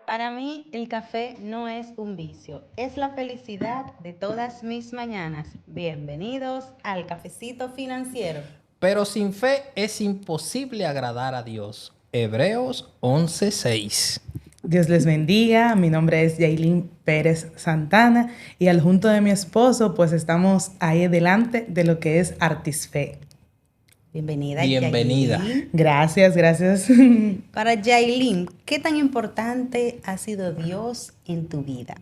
Para mí, el café no es un vicio, es la felicidad de todas mis mañanas. Bienvenidos al Cafecito Financiero. Pero sin fe es imposible agradar a Dios. Hebreos 11:6. Dios les bendiga, mi nombre es Yailin Pérez Santana y al junto de mi esposo pues estamos ahí delante de lo que es Artisfe. Bienvenida. Bienvenida. Gracias. Para Yailin, ¿qué tan importante ha sido Dios en tu vida?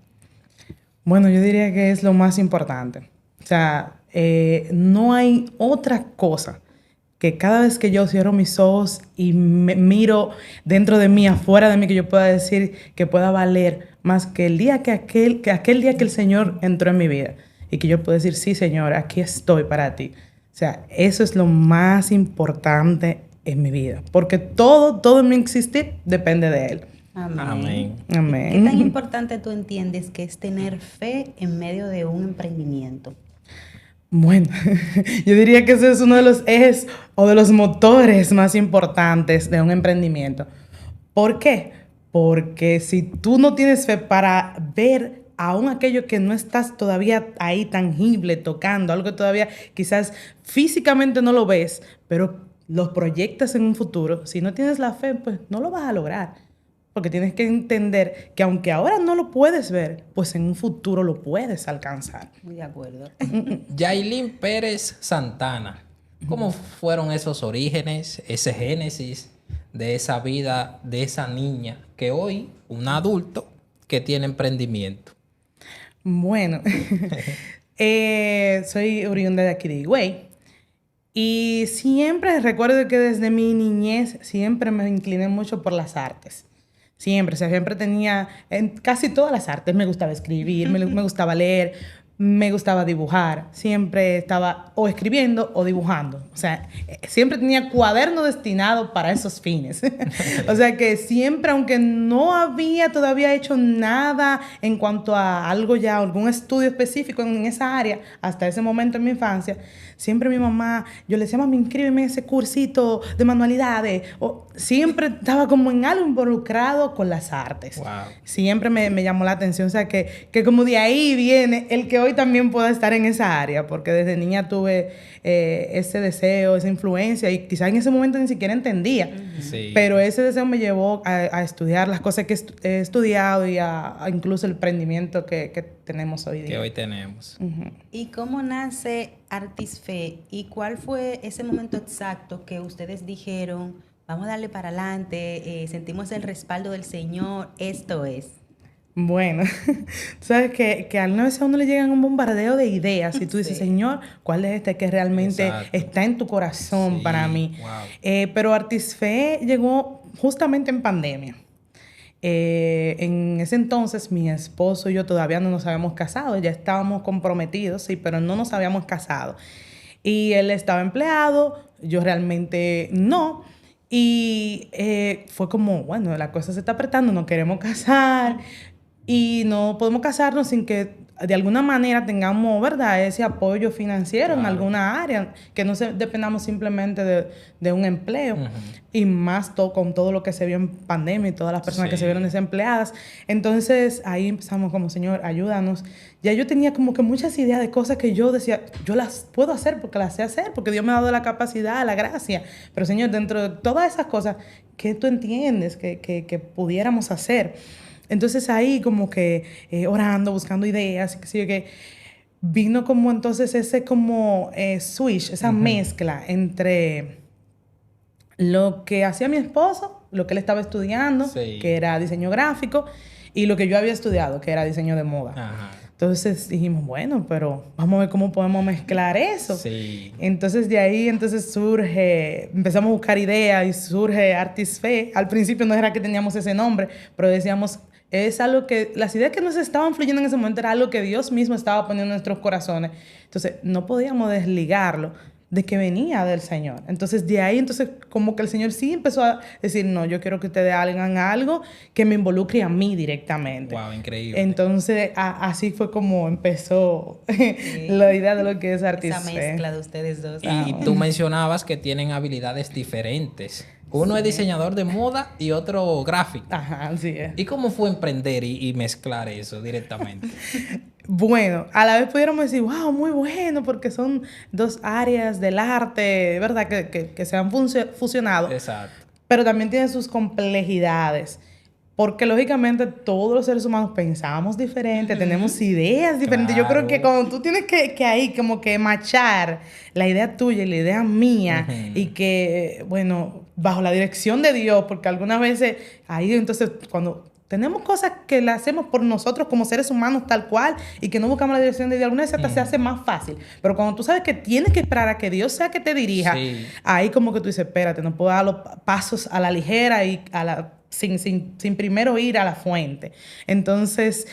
Bueno, yo diría que es lo más importante. O sea, no hay otra cosa que cada vez que yo cierro mis ojos y me miro dentro de mí, afuera de mí, que yo pueda decir que pueda valer más que el día que aquel día que el Señor entró en mi vida y que yo pueda decir, sí, Señor, aquí estoy para ti. O sea, eso es lo más importante en mi vida, porque todo en mi existir depende de Él. Amén. Amén. ¿Qué tan importante tú entiendes que es tener fe en medio de un emprendimiento? Bueno, yo diría que ese es uno de los ejes o de los motores más importantes de un emprendimiento. ¿Por qué? Porque si tú no tienes fe para ver aún aquello que no estás todavía ahí tangible, tocando, algo que todavía quizás físicamente no lo ves, pero lo proyectas en un futuro, si no tienes la fe, pues no lo vas a lograr. Porque tienes que entender que aunque ahora no lo puedes ver, pues en un futuro lo puedes alcanzar. Muy de acuerdo. Yailin Pérez Santana. ¿Cómo fueron esos orígenes, ese génesis de esa vida, de esa niña que hoy, un adulto que tiene emprendimiento? Bueno, soy oriunda de aquí de Higüey. Y siempre recuerdo que desde mi niñez siempre me incliné mucho por las artes. Siempre, o sea, siempre tenía en casi todas las artes. Me gustaba escribir, me gustaba leer, me gustaba dibujar. Siempre estaba o escribiendo o dibujando. O sea, siempre tenía cuaderno destinado para esos fines. O sea que siempre, aunque no había todavía hecho nada en cuanto a algo ya, algún estudio específico en esa área, hasta ese momento en mi infancia, siempre mi mamá, yo le decía, mami, inscríbeme en ese cursito de manualidades. O siempre estaba como en algo involucrado con las artes. Wow. Siempre me llamó la atención. O sea, que como de ahí viene el que hoy también pueda estar en esa área, porque desde niña tuve ese deseo, esa influencia, y quizás en ese momento ni siquiera entendía. Sí. Pero ese deseo me llevó a estudiar las cosas que he estudiado y a incluso el emprendimiento que tenemos hoy día. Que hoy tenemos. Uh-huh. ¿Y cómo nace Artisfe? ¿Y cuál fue ese momento exacto que ustedes dijeron, vamos a darle para adelante, sentimos el respaldo del Señor, esto es? Bueno, tú sabes que a veces a uno le llegan un bombardeo de ideas y tú dices, Sí. Señor, ¿cuál es este que realmente Exacto. está en tu corazón Sí, para mí? wow. Pero Artisfe llegó justamente en pandemia. En ese entonces mi esposo y yo todavía no nos habíamos casado, ya estábamos comprometidos, sí, pero no nos habíamos casado. Y él estaba empleado, yo realmente no. Y fue como, bueno, la cosa se está apretando, nos queremos casar y no podemos casarnos sin que de alguna manera tengamos, ¿verdad?, ese apoyo financiero en Claro. alguna área, que no dependamos simplemente de un empleo. Ujú. Y más con todo lo que se vio en pandemia y todas las personas que Sí. se vieron desempleadas. Entonces ahí empezamos como, Señor, ayúdanos. Ya yo tenía como que muchas ideas de cosas que yo decía, yo las puedo hacer porque las sé hacer, porque Dios me ha dado la capacidad, la gracia. Pero Señor, dentro de todas esas cosas, ¿qué tú entiendes que pudiéramos hacer? Entonces ahí como que orando, buscando ideas, qué sé yo, que vino como entonces ese como switch, esa Ujú. mezcla entre lo que hacía mi esposo, lo que él estaba estudiando, Sí. que era diseño gráfico, y lo que yo había estudiado, que era diseño de moda. Ajá. Entonces dijimos, bueno, pero vamos a ver cómo podemos mezclar eso. Sí. Entonces de ahí surge, empezamos a buscar ideas y surge Artisfe. Al principio no era que teníamos ese nombre, pero decíamos, es algo que, las ideas que nos estaban fluyendo en ese momento era algo que Dios mismo estaba poniendo en nuestros corazones. Entonces no podíamos desligarlo de que venía del Señor. Entonces de ahí, entonces como que el Señor sí empezó a decir, no, yo quiero que ustedes hagan algo que me involucre a mí directamente. Wow, increíble. Entonces así fue como empezó la idea de lo que es Esa Artisfe. mezcla de ustedes dos. Y tú mencionabas que tienen habilidades diferentes. Uno es diseñador de moda y otro gráfico. Ajá, así es. ¿Y cómo fue emprender y mezclar eso directamente? Bueno, a la vez pudiéramos decir, wow, muy bueno, porque son dos áreas del arte, ¿verdad? Que se han fusionado. Exacto. Pero también tiene sus complejidades. Porque lógicamente todos los seres humanos pensamos diferente, tenemos ideas diferentes. Yo creo que Claro. cuando tú tienes que ahí como que machar la idea tuya y la idea mía y que, bueno, bajo la dirección de Dios, porque algunas veces ahí entonces cuando tenemos cosas que las hacemos por nosotros como seres humanos tal cual y que no buscamos la dirección de Dios, algunas veces hasta se hace más fácil. Pero cuando tú sabes que tienes que esperar a que Dios sea que te dirija, Sí. ahí como que tú dices, espérate, no puedo dar los pasos a la ligera y a la sin primero ir a la fuente. Entonces,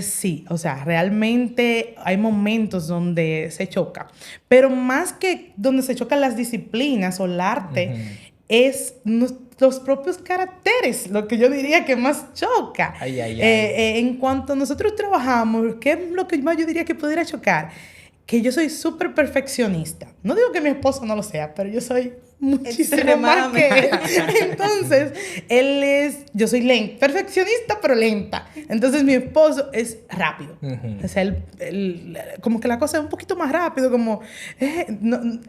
sí, o sea, realmente hay momentos donde se choca. Pero más que donde se chocan las disciplinas o el arte, es los propios caracteres, lo que yo diría que más choca. Ay, ay, ay. En cuanto nosotros trabajamos, ¿qué es lo que más yo diría que pudiera chocar? Que yo soy súper perfeccionista. No digo que mi esposo no lo sea, pero yo soy muchísimo más que él. Entonces, yo soy lenta, perfeccionista, pero lenta. Entonces, mi esposo es rápido. O sea, como que la cosa es un poquito más rápido, como...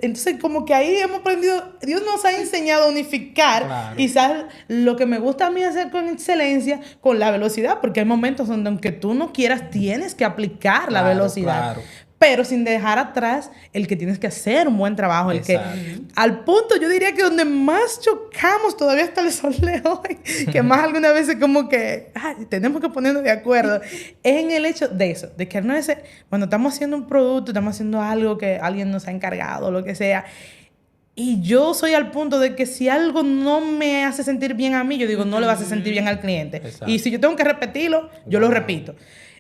entonces, como que ahí hemos aprendido, Dios nos ha enseñado a unificar Claro. quizás lo que me gusta a mí hacer con excelencia, con la velocidad, porque hay momentos donde aunque tú no quieras, tienes que aplicar la Claro, velocidad. claro. Pero sin dejar atrás el que tienes que hacer un buen trabajo. El que, Exacto. al punto, yo diría que donde más chocamos todavía hasta el sol de hoy, que más algunas veces como que tenemos que ponernos de acuerdo, es en el hecho de eso, de que algunas veces, cuando estamos haciendo un producto, estamos haciendo algo que alguien nos ha encargado, lo que sea, y yo soy al punto de que si algo no me hace sentir bien a mí, yo digo, no le va a hacer sentir bien al cliente. Exacto. Y si yo tengo que repetirlo, yo lo repito.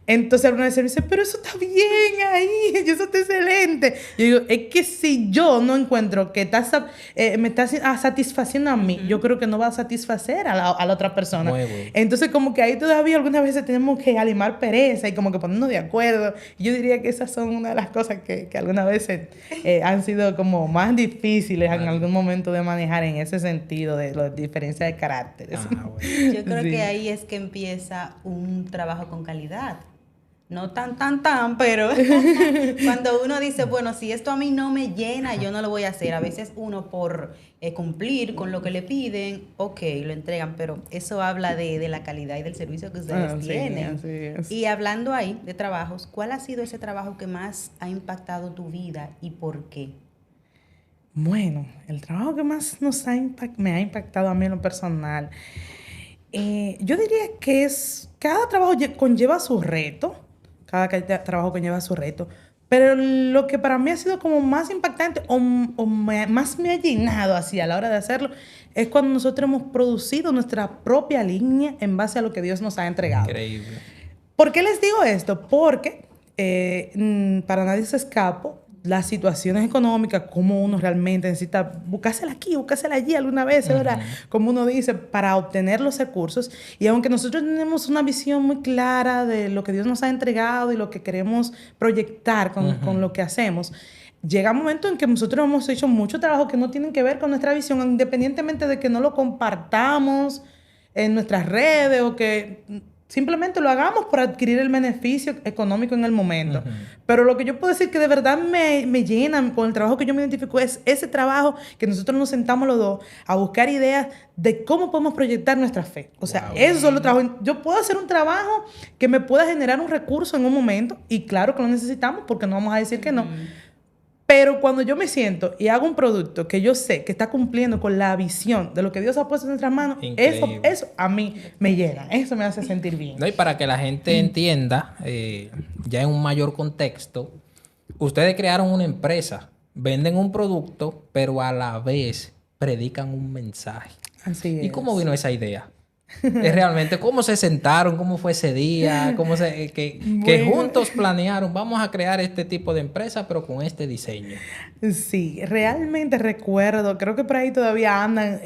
Entonces alguna vez me dice, pero eso está bien ahí, eso está excelente. Yo digo, es que si yo no encuentro que me está satisfaciendo a mí, yo creo que no va a satisfacer a la otra persona. Muy bueno. Entonces como que ahí todavía algunas veces tenemos que alimar pereza y como que ponernos de acuerdo. Yo diría que esas son una de las cosas que algunas veces han sido como más difíciles en algún momento de manejar en ese sentido de la diferencia de caracteres. Bueno. Yo creo Sí. que ahí es que empieza un trabajo con calidad. No tan, pero cuando uno dice, bueno, si esto a mí no me llena, yo no lo voy a hacer. A veces uno por cumplir con lo que le piden, ok, lo entregan, pero eso habla de la calidad y del servicio que ustedes Sí, tienen. así es. Y hablando ahí de trabajos, ¿cuál ha sido ese trabajo que más ha impactado tu vida y por qué? Bueno, el trabajo que más me ha impactado a mí en lo personal, yo diría que cada trabajo conlleva su reto, trabajo conlleva su reto, pero lo que para mí ha sido como más impactante más me ha llenado así a la hora de hacerlo, es cuando nosotros hemos producido nuestra propia línea en base a lo que Dios nos ha entregado. Increíble. ¿Por qué les digo esto? Porque para nadie se escapa las situaciones económicas, cómo uno realmente necesita buscársela aquí, buscársela allí alguna vez, ¿verdad? Como uno dice, para obtener los recursos. Y aunque nosotros tenemos una visión muy clara de lo que Dios nos ha entregado y lo que queremos proyectar con lo que hacemos, llega un momento en que nosotros hemos hecho mucho trabajo que no tienen que ver con nuestra visión, independientemente de que no lo compartamos en nuestras redes o que simplemente lo hagamos por adquirir el beneficio económico en el momento. Pero lo que yo puedo decir que de verdad me llena con el trabajo que yo me identifico es ese trabajo que nosotros nos sentamos los dos a buscar ideas de cómo podemos proyectar nuestra fe. O sea, eso es lo trabajo. Yo puedo hacer un trabajo que me pueda generar un recurso en un momento y claro que lo necesitamos porque no vamos a decir que no. Pero cuando yo me siento y hago un producto que yo sé que está cumpliendo con la visión de lo que Dios ha puesto en nuestras manos, Increíble. eso a mí me llena, eso me hace sentir bien. No, y para que la gente entienda, ya en un mayor contexto, ustedes crearon una empresa, venden un producto, pero a la vez predican un mensaje. Así es. ¿Y cómo vino esa idea? Es realmente cómo se sentaron, cómo fue ese día, que Bueno. juntos planearon, vamos a crear este tipo de empresa, pero con este diseño. Sí, realmente recuerdo, creo que por ahí todavía andan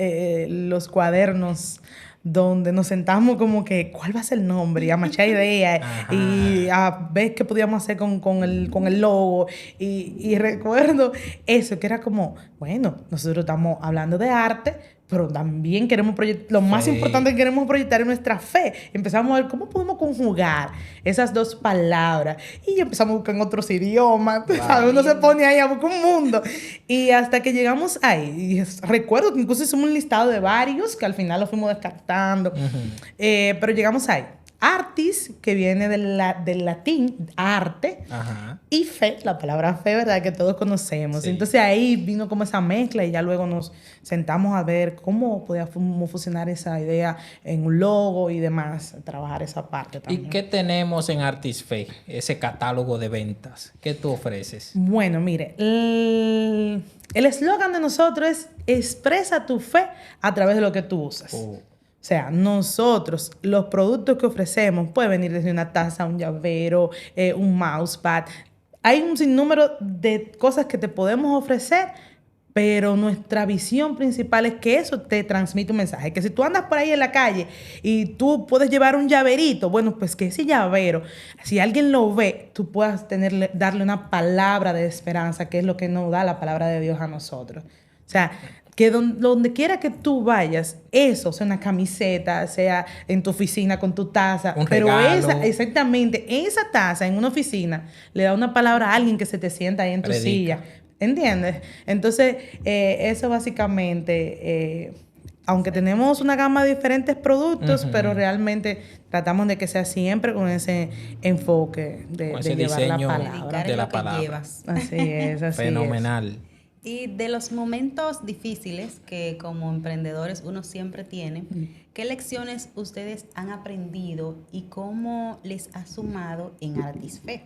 los cuadernos donde nos sentamos como que, ¿cuál va a ser el nombre? Y a machar ideas Ajá. y a ver qué podíamos hacer con el logo. Y recuerdo eso, que era como, bueno, nosotros estamos hablando de arte, pero también queremos proyectar, lo más Fe. importante que queremos proyectar es nuestra fe. Empezamos a ver cómo podemos conjugar esas dos palabras y empezamos a buscar en otros idiomas, tú ¿sabes? Uno se pone ahí a buscar un mundo y hasta que llegamos ahí, recuerdo que incluso hicimos un listado de varios que al final lo fuimos descartando, pero llegamos ahí. Artis, que viene del latín, arte, Ajá. y fe, la palabra fe, ¿verdad? Que todos conocemos. Sí. Entonces ahí vino como esa mezcla y ya luego nos sentamos a ver cómo podíamos fusionar esa idea en un logo y demás, trabajar esa parte ¿Y también. qué tenemos en Artisfe? Ese catálogo de ventas. ¿Qué tú ofreces? Bueno, mire, el eslogan de nosotros es expresa tu fe a través de lo que tú usas. Oh. O sea, nosotros, los productos que ofrecemos, puede venir desde una taza, un llavero, un mousepad. Hay un sinnúmero de cosas que te podemos ofrecer, pero nuestra visión principal es que eso te transmite un mensaje. Que si tú andas por ahí en la calle y tú puedes llevar un llaverito, bueno, pues que ese llavero, si alguien lo ve, tú puedas darle una palabra de esperanza, que es lo que nos da la palabra de Dios a nosotros. O sea, que donde quiera que tú vayas, eso, sea una camiseta, sea en tu oficina con tu taza, Un pero regalo. exactamente, esa taza en una oficina le da una palabra a alguien que se te sienta ahí en tu Predica. silla. ¿Entiendes? Entonces, eso básicamente, aunque tenemos una gama de diferentes productos, pero realmente tratamos de que sea siempre con ese enfoque de Con ese llevar la diseño palabra. Dedicar de en la lo que palabra. llevas. Así es, así Fenomenal. Y de los momentos difíciles que como emprendedores uno siempre tiene, ¿qué lecciones ustedes han aprendido y cómo les ha sumado en Artisfe?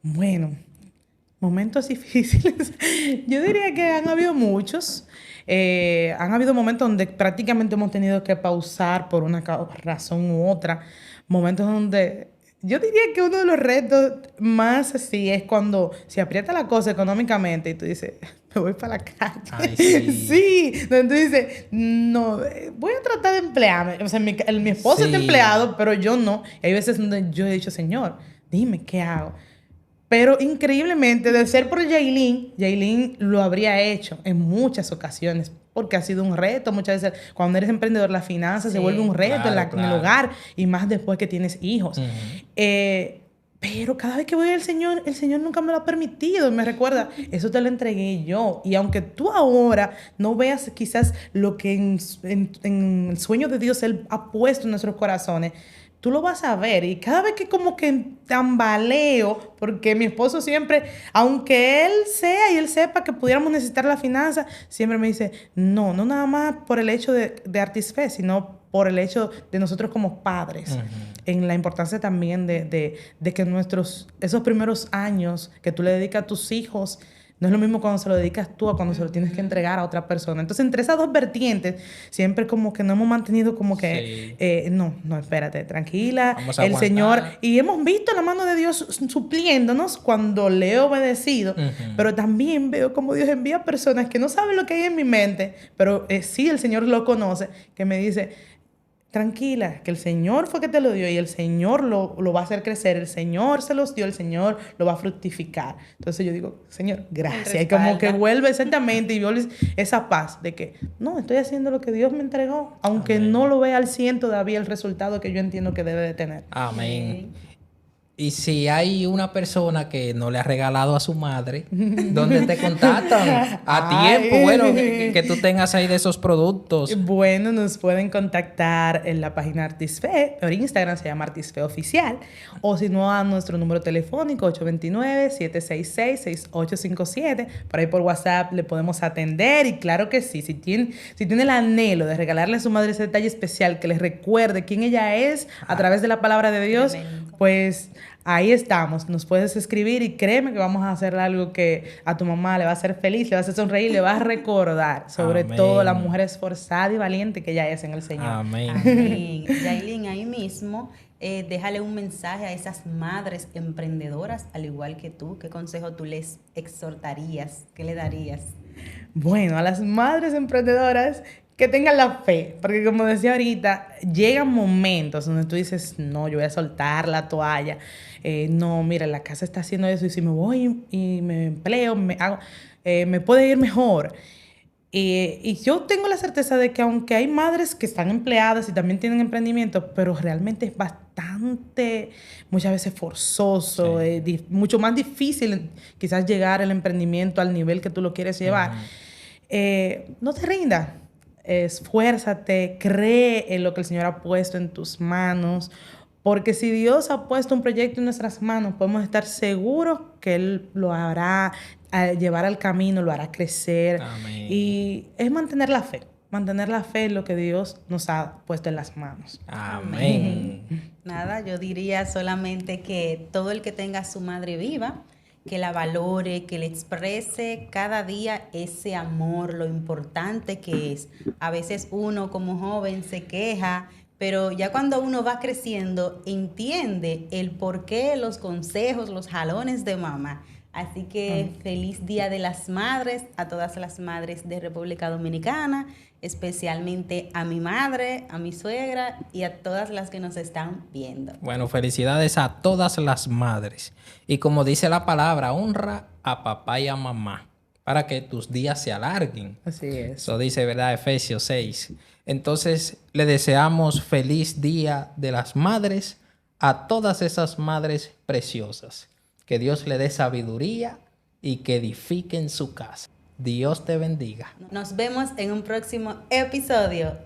Bueno, momentos difíciles. Yo diría que han habido muchos. Han habido momentos donde prácticamente hemos tenido que pausar por una razón u otra. Momentos donde yo diría que uno de los retos más así es cuando se aprieta la cosa económicamente y tú dices, me voy para la calle. Ay, sí. Sí, donde tú dices, no, voy a tratar de emplearme. O sea, mi esposo Sí. está empleado, pero yo no. Y hay veces donde yo he dicho, Señor, dime, ¿qué hago? Pero increíblemente, de ser por Yailin lo habría hecho en muchas ocasiones, porque ha sido un reto. Muchas veces, cuando eres emprendedor, la finanza se Sí, vuelve un reto claro, en el claro. hogar, y más después que tienes hijos. Ujú. Pero cada vez que voy al Señor, el Señor nunca me lo ha permitido. Y me recuerda, eso te lo entregué yo. Y aunque tú ahora no veas quizás lo que en el sueño de Dios Él ha puesto en nuestros corazones, tú lo vas a ver. Y cada vez que como que tambaleo, porque mi esposo siempre, aunque él sea y él sepa que pudiéramos necesitar la finanza, siempre me dice, no nada más por el hecho de Artisfe, sino por el hecho de nosotros como padres. En la importancia también de que esos primeros años que tú le dedicas a tus hijos, no es lo mismo cuando se lo dedicas tú a cuando se lo tienes que entregar a otra persona. Entonces, entre esas dos vertientes, siempre como que no hemos mantenido como que, no, espérate, tranquila. Vamos a el aguantar. Señor, y hemos visto la mano de Dios supliéndonos cuando le he obedecido, pero también veo como Dios envía personas que no saben lo que hay en mi mente, pero sí el Señor lo conoce, que me dice, tranquila, que el Señor fue que te lo dio y el Señor lo va a hacer crecer, el Señor se los dio, el Señor lo va a fructificar. Entonces yo digo, Señor, gracias. Y como que vuelve exactamente y vuelve esa paz de que, no, estoy haciendo lo que Dios me entregó, aunque Amén. no lo vea al 100 todavía el resultado que yo entiendo que debe de tener. Amén. Y si hay una persona que no le ha regalado a su madre, ¿dónde te contactan? A Ay. tiempo, bueno, que tú tengas ahí de esos productos. Bueno, nos pueden contactar en la página Artisfe, por Instagram se llama Artisfe Oficial, o si no a nuestro número telefónico 829-766-6857. Por ahí por WhatsApp le podemos atender y claro que sí, si tiene el anhelo de regalarle a su madre ese detalle especial que les recuerde quién ella es a través de la palabra de Dios, Tremendo. pues ahí estamos, nos puedes escribir y créeme que vamos a hacer algo que a tu mamá le va a hacer feliz, le va a hacer sonreír, le va a recordar, sobre Amén. todo la mujer esforzada y valiente que ella es en el Señor. Amén. Amén. Yailin, ahí mismo, déjale un mensaje a esas madres emprendedoras, al igual que tú. ¿Qué consejo tú les exhortarías? ¿Qué le darías? Bueno, a las madres emprendedoras que tengan la fe, porque como decía ahorita, llegan momentos donde tú dices, no, yo voy a soltar la toalla, no, mira, la casa está haciendo eso y si me voy y me empleo, me puede ir mejor. Y yo tengo la certeza de que aunque hay madres que están empleadas y también tienen emprendimiento, pero realmente es bastante, muchas veces forzoso, Sí. mucho más difícil quizás llegar el emprendimiento al nivel que tú lo quieres llevar. Ujú. No te rindas, esfuérzate, cree en lo que el Señor ha puesto en tus manos, porque si Dios ha puesto un proyecto en nuestras manos, podemos estar seguros que Él lo hará llevar al camino, lo hará crecer. Amén. Y es mantener la fe en lo que Dios nos ha puesto en las manos. Amén. Nada, yo diría solamente que todo el que tenga a su madre viva, que la valore, que le exprese cada día ese amor, lo importante que es. A veces uno como joven se queja, pero ya cuando uno va creciendo, entiende el porqué, los consejos, los jalones de mamá. Así que feliz Día de las Madres a todas las madres de República Dominicana, especialmente a mi madre, a mi suegra y a todas las que nos están viendo. Bueno, felicidades a todas las madres. Y como dice la palabra, honra a papá y a mamá para que tus días se alarguen. Así es. Eso dice, ¿verdad? Efesios 6. Entonces, le deseamos feliz Día de las Madres a todas esas madres preciosas. Que Dios le dé sabiduría y que edifiquen su casa. Dios te bendiga. Nos vemos en un próximo episodio